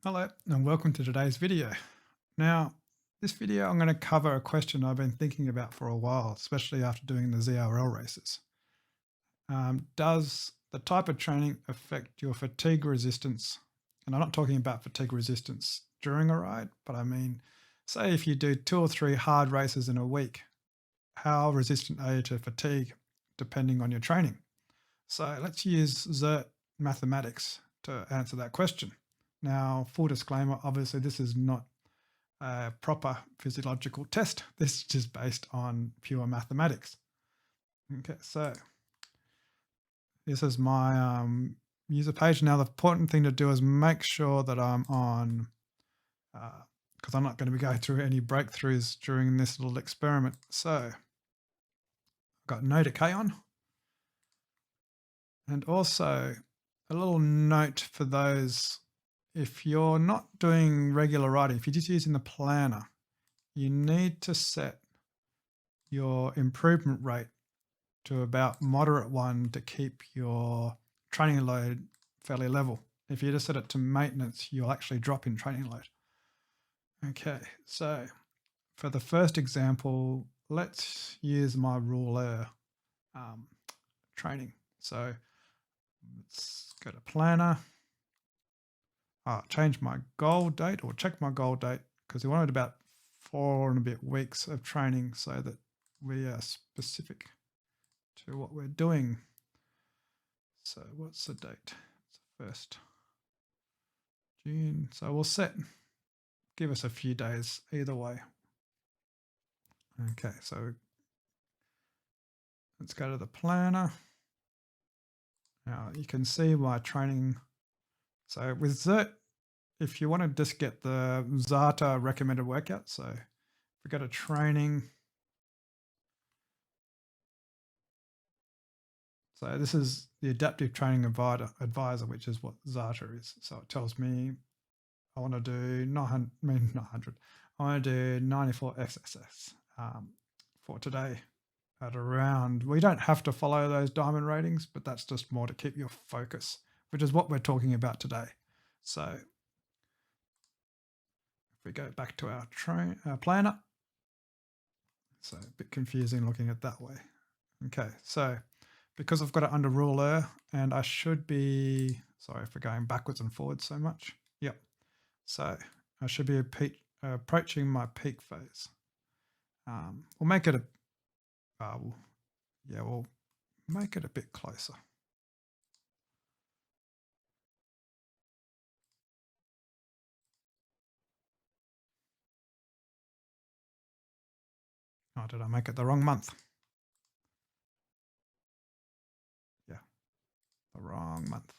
Hello and welcome to today's video. Now, this video I'm going to cover a question I've been thinking about for a while, especially after doing the ZRL races. Does the type of training affect your fatigue resistance? And I'm not talking about fatigue resistance during a ride, but I mean, say if you do 2 or 3 hard races in a week, how resistant are you to fatigue depending on your training? So let's use XERT mathematics to answer that question. Now, full disclaimer, obviously this is not a proper physiological test. This is just based on pure mathematics. Okay, so this is my user page. Now, the important thing to do is make sure that I'm on, because I'm not going to be going through any breakthroughs during this little experiment. So I've got no decay on. And also a little note for those, if you're not doing regular riding, if you're just using the planner, you need to set your improvement rate to about moderate 1 to keep your training load fairly level. If you just set it to maintenance, you'll actually drop in training load. Okay, so for the first example, let's use my ruler training. So let's go to planner. Change my goal date or check my goal date because we wanted about 4 and a bit weeks of training so that we are specific to what we're doing. So what's the date? It's the 1st June. So we'll give us a few days either way. Okay, so let's go to the planner. Now you can see my training. So with XERT, if you want to just get the Zata recommended workout, so if we go to training, so this is the adaptive training advisor, which is what Zata is. So it tells me I want to do 900. I want to do 94 XSS for today at around. We don't have to follow those diamond ratings, but that's just more to keep your focus, which is what we're talking about today. So if we go back to our planner, so a bit confusing looking at that way. Okay, so because I've got it under ruler and I should be, sorry for going backwards and forwards so much. Yep. So I should be approaching my peak phase. We'll make it we'll make it a bit closer. Oh, did I make it the wrong month? Yeah, the wrong month.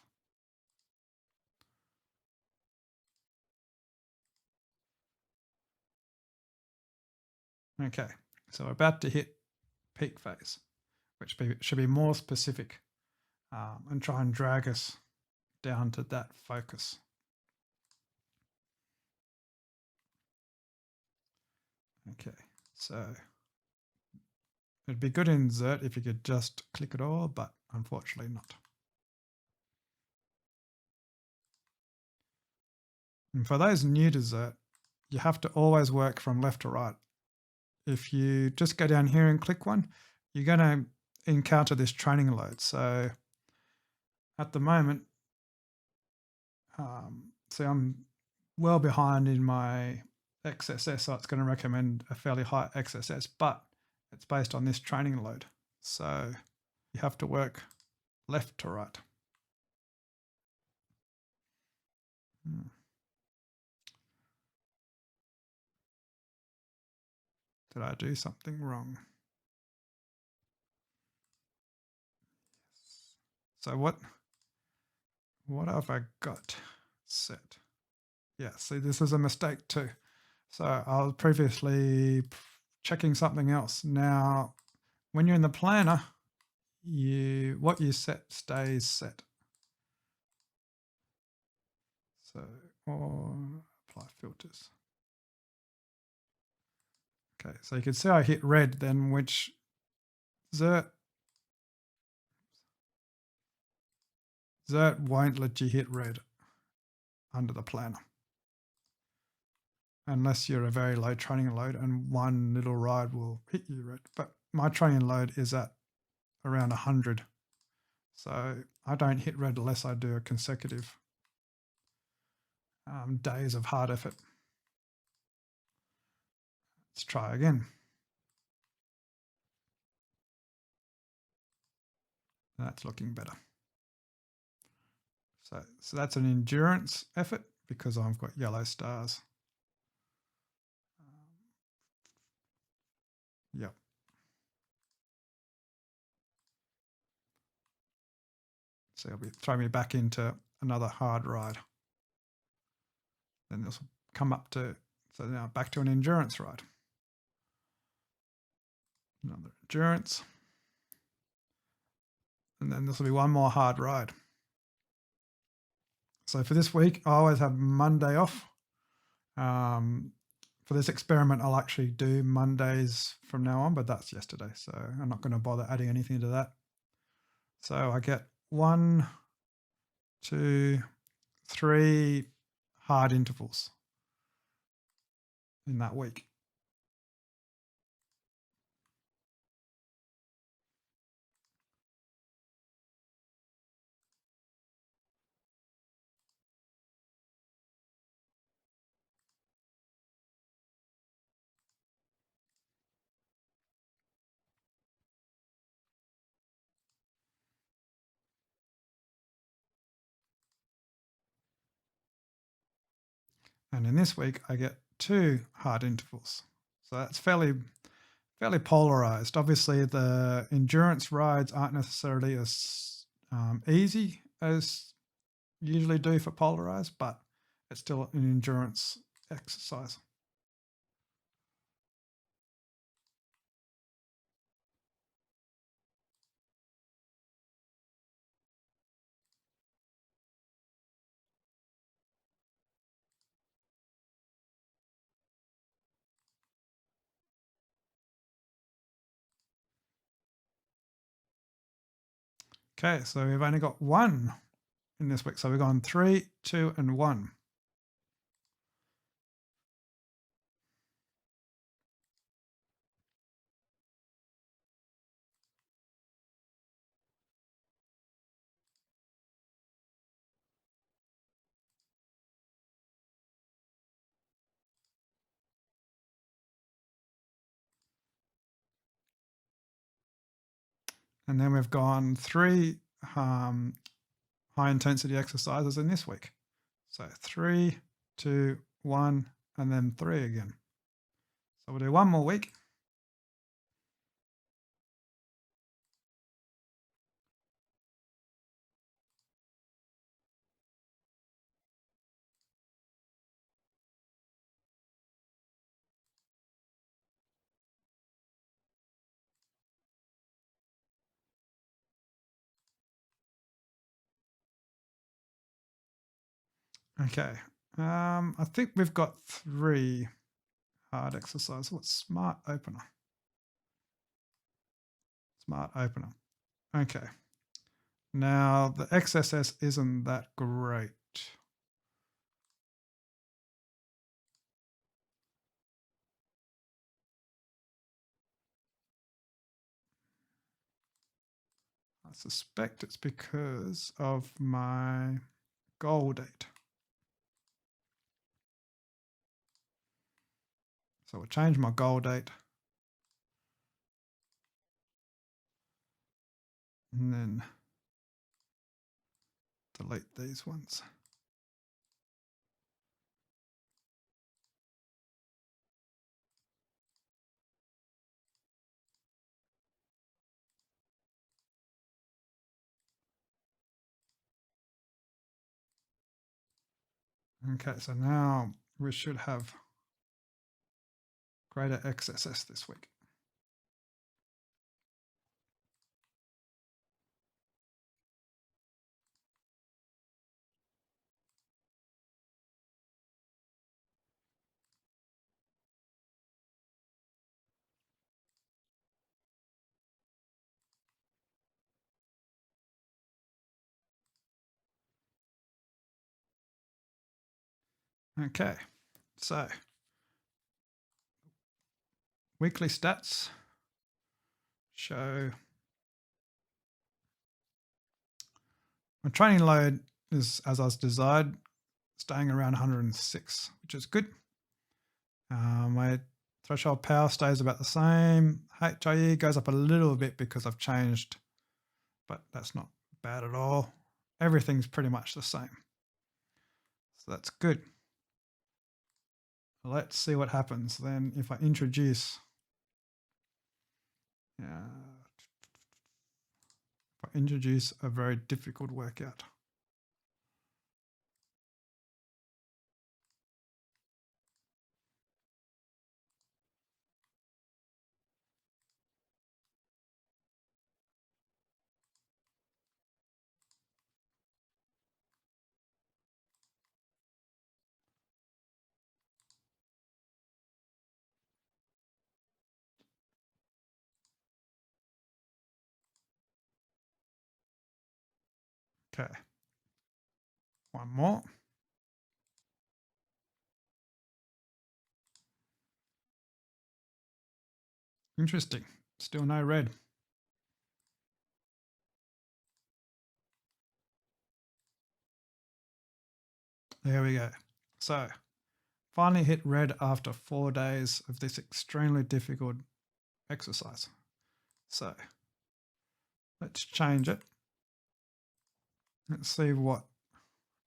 Okay, so we're about to hit peak phase, which should be more specific and try and drag us down to that focus. Okay, so it'd be good in XERT if you could just click it all, but unfortunately not. And for those new to XERT, you have to always work from left to right. If you just go down here and click one, you're going to encounter this training load. So at the moment, see I'm well behind in my XSS, so it's going to recommend a fairly high XSS, but it's based on this training load. So you have to work left to right. Did I do something wrong? So what have I got set? Yeah, see, this is a mistake too. So I was previously checking something else. Now, when you're in the planner, what you set stays set. So, or apply filters. Okay, so you can see I hit red then, which XERT won't let you hit red under the planner. unless you're a very low training load and one little ride will hit you, right? But my training load is at around 100. So I don't hit red unless I do a consecutive days of hard effort. Let's try again. That's looking better. So that's an endurance effort because I've got yellow stars. Yep. So it'll be throw me back into another hard ride. Then this will come up to, so now back to an endurance ride. Another endurance. And then this will be one more hard ride. So for this week, I always have Monday off. For this experiment, I'll actually do Mondays from now on, but that's yesterday. So I'm not going to bother adding anything to that. So I get 1, 2, 3 hard intervals in that week. And in this week, I get 2 hard intervals. So that's fairly polarized. Obviously, the endurance rides aren't necessarily as easy as usually do for polarized, but it's still an endurance exercise. Okay, so we've only got 1 in this week. So we've gone 3, 2, and 1. And then we've gone 3 high intensity exercises in this week. So 3, 2, 1, and then 3 again. So we'll do 1 more week. Okay. I think we've got 3 hard exercises. What's smart opener? Smart opener. Okay. Now the XSS isn't that great. I suspect it's because of my goal date. So we'll change my goal date. And then delete these ones. Okay, so now we should have greater XSS this week. Okay, so weekly stats show my training load is as I was desired, staying around 106, which is good. My threshold power stays about the same. HIE goes up a little bit because I've changed, but that's not bad at all. Everything's pretty much the same. So that's good. Let's see what happens then if I introduce a very difficult workout. Okay, one more. Interesting, still no red. There we go. So finally hit red after 4 days of this extremely difficult exercise. So let's change it. Let's see what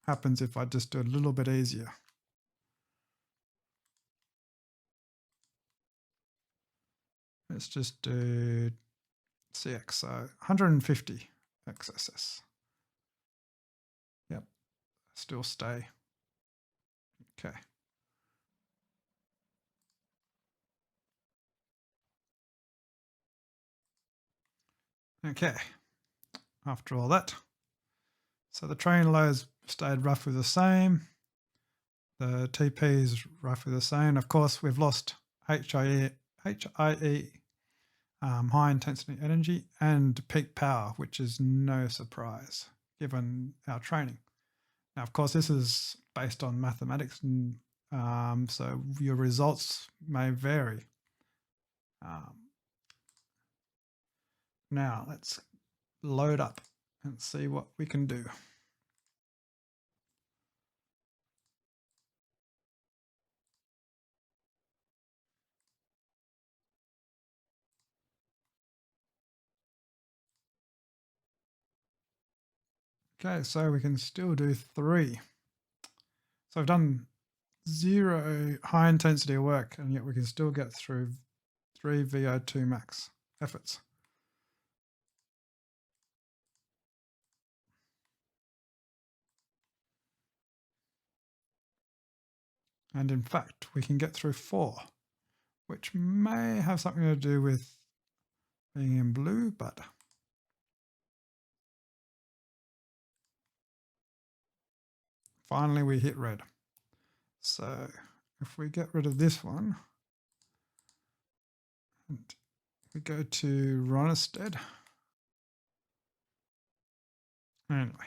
happens if I just do a little bit easier. Let's just do CX, so 150 XSS. Yep, still stay. Okay. Okay, after all that. So the training loads stayed roughly the same. The TP is roughly the same. Of course, we've lost HIE, high intensity energy, and peak power, which is no surprise given our training. Now, of course, this is based on mathematics, and so your results may vary. Now, let's load up and see what we can do. Okay, so we can still do 3. So I've done 0 high intensity work, and yet we can still get through 3 VO2 max efforts. And in fact, we can get through 4, which may have something to do with being in blue, but finally we hit red. So if we get rid of this one, and we go to Ronisted. Anyway.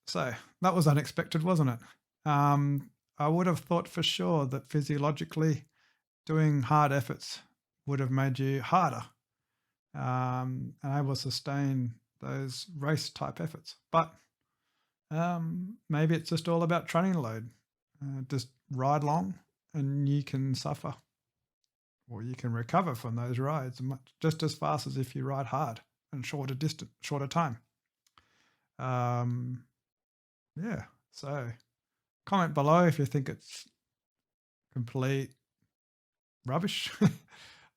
So that was unexpected, wasn't it? I would have thought for sure that physiologically doing hard efforts would have made you harder and able to sustain those race type efforts. But maybe it's just all about training load. Just ride long and you can suffer, or you can recover from those rides just as fast as if you ride hard and shorter time. Yeah, so comment below if you think it's complete rubbish.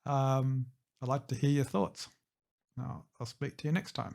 I'd like to hear your thoughts. I'll speak to you next time.